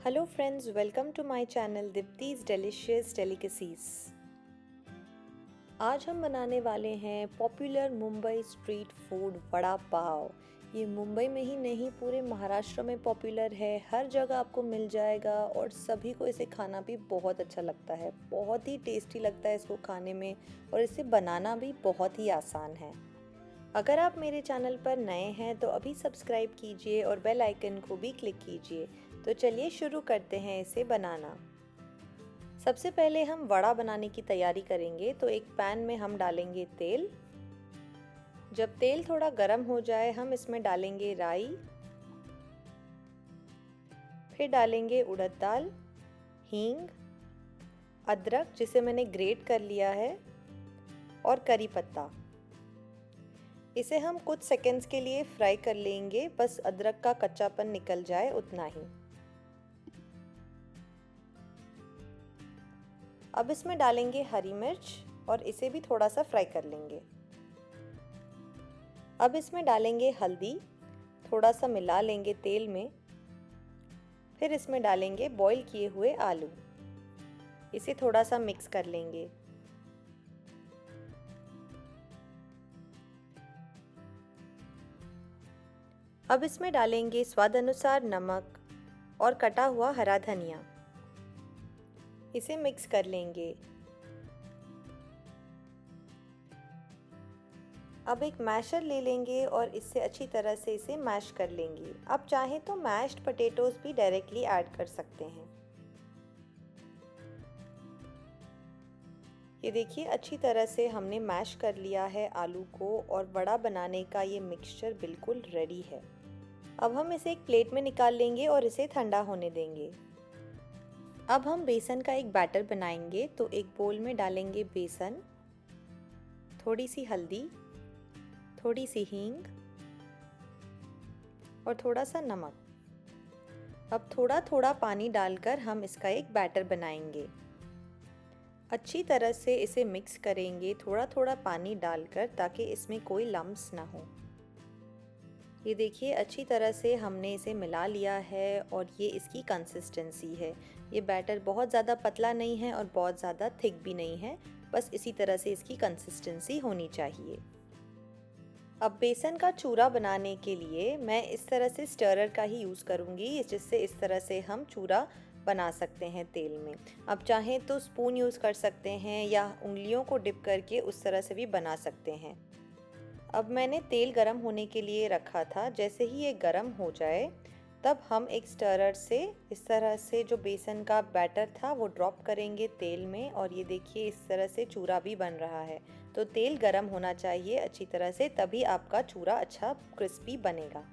Hello friends, welcome to my channel Dipti's Delicious Delicacies। आज हम बनाने वाले हैं popular Mumbai street food vada pav. ये मुंबई में ही नहीं पूरे महाराष्ट्र में पॉपुलर है, हर जगह आपको मिल जाएगा और सभी को इसे खाना भी बहुत अच्छा लगता है। बहुत ही टेस्टी लगता है इसको खाने में और इसे बनाना भी बहुत ही आसान है। अगर आप मेरे चैनल पर नए हैं तो अभी सब्सक्राइब कीजिए और बेल आइकन को भी क्लिक कीजिए। तो चलिए शुरू करते हैं इसे बनाना। सबसे पहले हम वड़ा बनाने की तैयारी करेंगे। तो एक पैन में हम डालेंगे तेल। जब तेल थोड़ा गर्म हो जाए हम इसमें डालेंगे राई, फिर डालेंगे उड़द दाल, हींग, अदरक जिसे मैंने ग्रेट कर लिया है और करी पत्ता। इसे हम कुछ सेकंड्स के लिए फ्राई कर लेंगे, बस अदरक का कच्चापन निकल जाए उतना ही। अब इसमें डालेंगे हरी मिर्च और इसे भी थोड़ा सा फ्राई कर लेंगे। अब इसमें डालेंगे हल्दी, थोड़ा सा मिला लेंगे तेल में। फिर इसमें डालेंगे बॉईल किए हुए आलू, इसे थोड़ा सा मिक्स कर लेंगे। अब इसमें डालेंगे स्वाद अनुसार नमक और कटा हुआ हरा धनिया, इसे मिक्स कर लेंगे। अब एक मैशर ले लेंगे और इससे अच्छी तरह से इसे मैश कर लेंगे। आप चाहें तो मैश्ड पोटैटोज भी डायरेक्टली ऐड कर सकते हैं। ये देखिए अच्छी तरह से हमने मैश कर लिया है आलू को और वड़ा बनाने का ये मिक्सचर बिल्कुल रेडी है। अब हम इसे एक प्लेट में निकाल लेंगे और इसे ठंडा होने देंगे। अब हम बेसन का एक बैटर बनाएंगे। तो एक बोल में डालेंगे बेसन, थोड़ी सी हल्दी, थोड़ी सी हींग और थोड़ा सा नमक। अब थोड़ा थोड़ा पानी डालकर हम इसका एक बैटर बनाएंगे। अच्छी तरह से इसे मिक्स करेंगे थोड़ा थोड़ा पानी डालकर, ताकि इसमें कोई लम्स ना हो। ये देखिए अच्छी तरह से हमने इसे मिला लिया है और ये इसकी कंसिस्टेंसी है। ये बैटर बहुत ज़्यादा पतला नहीं है और बहुत ज़्यादा थिक भी नहीं है, बस इसी तरह से इसकी कंसिस्टेंसी होनी चाहिए। अब बेसन का चूरा बनाने के लिए मैं इस तरह से स्टरर का ही यूज़ करूँगी, जिससे इस तरह से हम चूरा बना सकते हैं तेल में। अब चाहें तो स्पून यूज़ कर सकते हैं या उंगलियों को डिप करके उस तरह से भी बना सकते हैं। अब मैंने तेल गरम होने के लिए रखा था। जैसे ही ये गरम हो जाए तब हम एक स्टरर से इस तरह से जो बेसन का बैटर था वो ड्रॉप करेंगे तेल में और ये देखिए इस तरह से चूरा भी बन रहा है। तो तेल गरम होना चाहिए अच्छी तरह से, तभी आपका चूरा अच्छा क्रिस्पी बनेगा।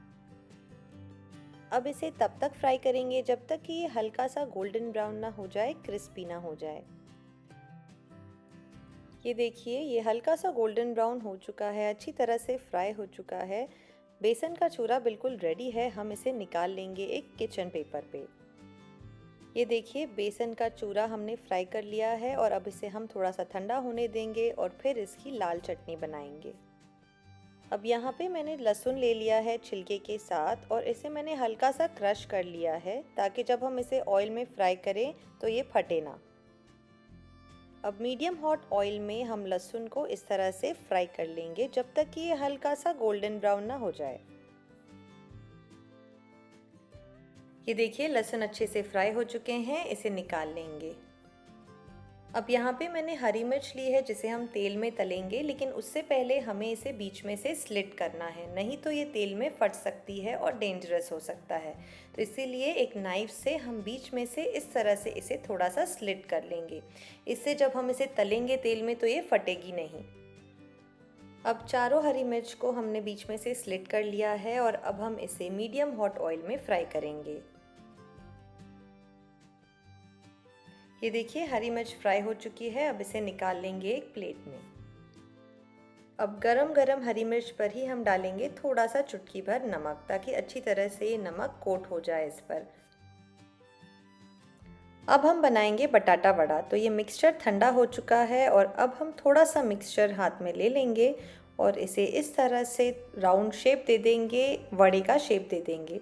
अब इसे तब तक फ्राई करेंगे जब तक कि ये हल्का सा गोल्डन ब्राउन ना हो जाए, क्रिस्पी ना हो जाए। ये देखिए ये हल्का सा गोल्डन ब्राउन हो चुका है, अच्छी तरह से फ्राई हो चुका है। बेसन का चूरा बिल्कुल रेडी है। हम इसे निकाल लेंगे एक किचन पेपर पे। ये देखिए बेसन का चूरा हमने फ्राई कर लिया है और अब इसे हम थोड़ा सा ठंडा होने देंगे और फिर इसकी लाल चटनी बनाएंगे। अब यहाँ पे मैंने लहसुन ले लिया है छिलके के साथ और इसे मैंने हल्का सा क्रश कर लिया है, ताकि जब हम इसे ऑयल में फ्राई करें तो ये फटे ना। अब मीडियम हॉट ऑयल में हम लहसुन को इस तरह से फ्राई कर लेंगे जब तक कि ये हल्का सा गोल्डन ब्राउन ना हो जाए। ये देखिए लहसुन अच्छे से फ्राई हो चुके हैं, इसे निकाल लेंगे। अब यहाँ पे मैंने हरी मिर्च ली है जिसे हम तेल में तलेंगे, लेकिन उससे पहले हमें इसे बीच में से स्लिट करना है, नहीं तो ये तेल में फट सकती है और डेंजरस हो सकता है। तो इसीलिए एक नाइफ से हम बीच में से इस तरह से इसे थोड़ा सा स्लिट कर लेंगे। इससे जब हम इसे तलेंगे तेल में तो ये फटेगी नहीं। अब चारों हरी मिर्च को हमने बीच में से स्लिट कर लिया है और अब हम इसे मीडियम हॉट ऑयल में फ्राई करेंगे। ये देखिए हरी मिर्च फ्राई हो चुकी है। अब इसे निकाल लेंगे एक प्लेट में। अब गरम गरम हरी मिर्च पर ही हम डालेंगे थोड़ा सा चुटकी भर नमक, ताकि अच्छी तरह से ये नमक कोट हो जाए इस पर। अब हम बनाएंगे बटाटा वड़ा। तो ये मिक्सचर ठंडा हो चुका है और अब हम थोड़ा सा मिक्सचर हाथ में ले लेंगे और इसे इस तरह से राउंड शेप दे देंगे, वड़े का शेप दे देंगे।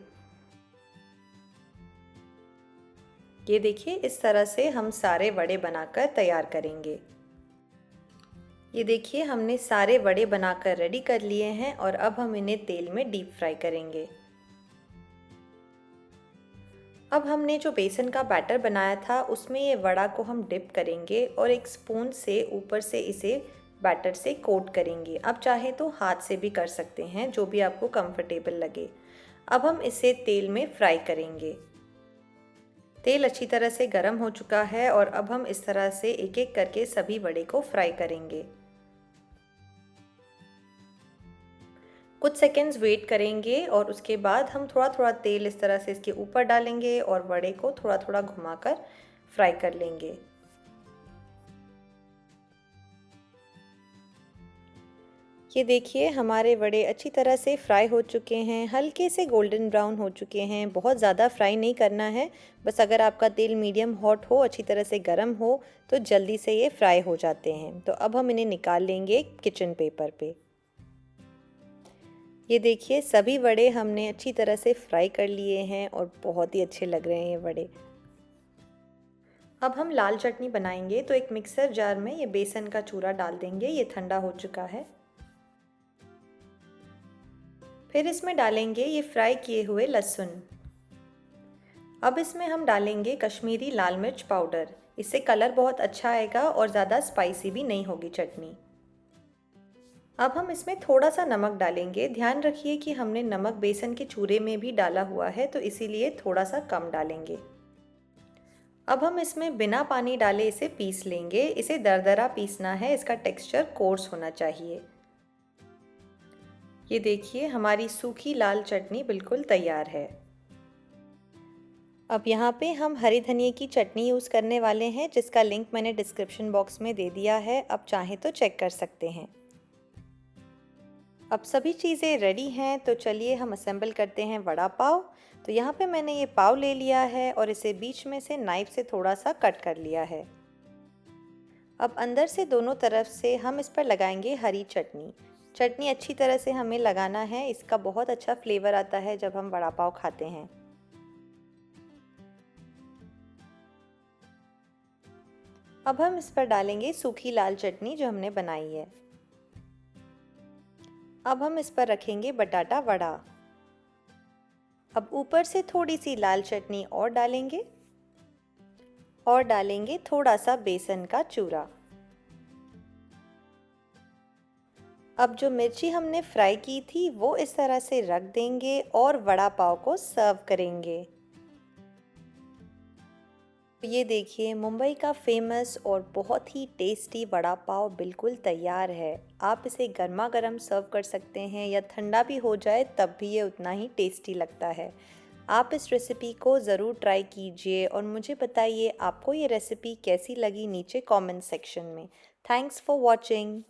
ये देखिए, इस तरह से हम सारे वड़े बनाकर तैयार करेंगे। ये देखिए, हमने सारे वड़े बनाकर रेडी कर लिए हैं और अब हम इन्हें तेल में डीप फ्राई करेंगे। अब हमने जो बेसन का बैटर बनाया था उसमें ये वड़ा को हम डिप करेंगे और एक स्पून से ऊपर से इसे बैटर से कोट करेंगे। अब चाहे तो हाथ से भी कर सकते हैं, जो भी आपको कंफर्टेबल लगे। अब हम इसे तेल में फ्राई करेंगे। तेल अच्छी तरह से गर्म हो चुका है और अब हम इस तरह से एक एक करके सभी वड़े को फ्राई करेंगे। कुछ सेकंड्स वेट करेंगे और उसके बाद हम थोड़ा थोड़ा तेल इस तरह से इसके ऊपर डालेंगे और वड़े को थोड़ा थोड़ा घुमाकर फ्राई कर लेंगे। ये देखिए, हमारे वड़े अच्छी तरह से फ्राई हो चुके हैं, हल्के से गोल्डन ब्राउन हो चुके हैं। बहुत ज़्यादा फ्राई नहीं करना है, बस अगर आपका तेल मीडियम हॉट हो, अच्छी तरह से गर्म हो, तो जल्दी से ये फ्राई हो जाते हैं। तो अब हम इन्हें निकाल लेंगे किचन पेपर पे। ये देखिए, सभी वड़े हमने अच्छी तरह से फ्राई कर लिए हैं और बहुत ही अच्छे लग रहे हैं ये वड़े। अब हम लाल चटनी बनाएंगे, तो एक मिक्सर जार में ये बेसन का चूरा डाल देंगे। ये ठंडा हो चुका है। फिर इसमें डालेंगे ये फ्राई किए हुए लहसुन। अब इसमें हम डालेंगे कश्मीरी लाल मिर्च पाउडर। इससे कलर बहुत अच्छा आएगा और ज़्यादा स्पाइसी भी नहीं होगी चटनी। अब हम इसमें थोड़ा सा नमक डालेंगे। ध्यान रखिए कि हमने नमक बेसन के चूरे में भी डाला हुआ है, तो इसीलिए थोड़ा सा कम डालेंगे। अब हम इसमें बिना पानी डाले इसे पीस लेंगे। इसे दरदरा पीसना है, इसका टेक्सचर कोर्स होना चाहिए। ये देखिए, हमारी सूखी लाल चटनी बिल्कुल तैयार है। अब यहाँ पे हम हरी धनिया की चटनी यूज़ करने वाले हैं, जिसका लिंक मैंने डिस्क्रिप्शन बॉक्स में दे दिया है। अब चाहें तो चेक कर सकते हैं। अब सभी चीज़ें रेडी हैं, तो चलिए हम असेंबल करते हैं वड़ा पाव। तो यहाँ पे मैंने ये पाव ले लिया है और इसे बीच में से नाइफ से थोड़ा सा कट कर लिया है। अब अंदर से दोनों तरफ से हम इस पर लगाएंगे हरी चटनी। चटनी अच्छी तरह से हमें लगाना है, इसका बहुत अच्छा फ्लेवर आता है जब हम वड़ा पाव खाते हैं। अब हम इस पर डालेंगे सूखी लाल चटनी जो हमने बनाई है। अब हम इस पर रखेंगे बटाटा वड़ा। अब ऊपर से थोड़ी सी लाल चटनी और डालेंगे और डालेंगे थोड़ा सा बेसन का चूरा। अब जो मिर्ची हमने फ्राई की थी वो इस तरह से रख देंगे और वड़ा पाव को सर्व करेंगे। ये देखिए, मुंबई का फेमस और बहुत ही टेस्टी वड़ा पाव बिल्कुल तैयार है। आप इसे गर्मा गर्म सर्व कर सकते हैं या ठंडा भी हो जाए तब भी ये उतना ही टेस्टी लगता है। आप इस रेसिपी को ज़रूर ट्राई कीजिए और मुझे बताइए आपको ये रेसिपी कैसी लगी नीचे कमेंट सेक्शन में। Thanks for watching.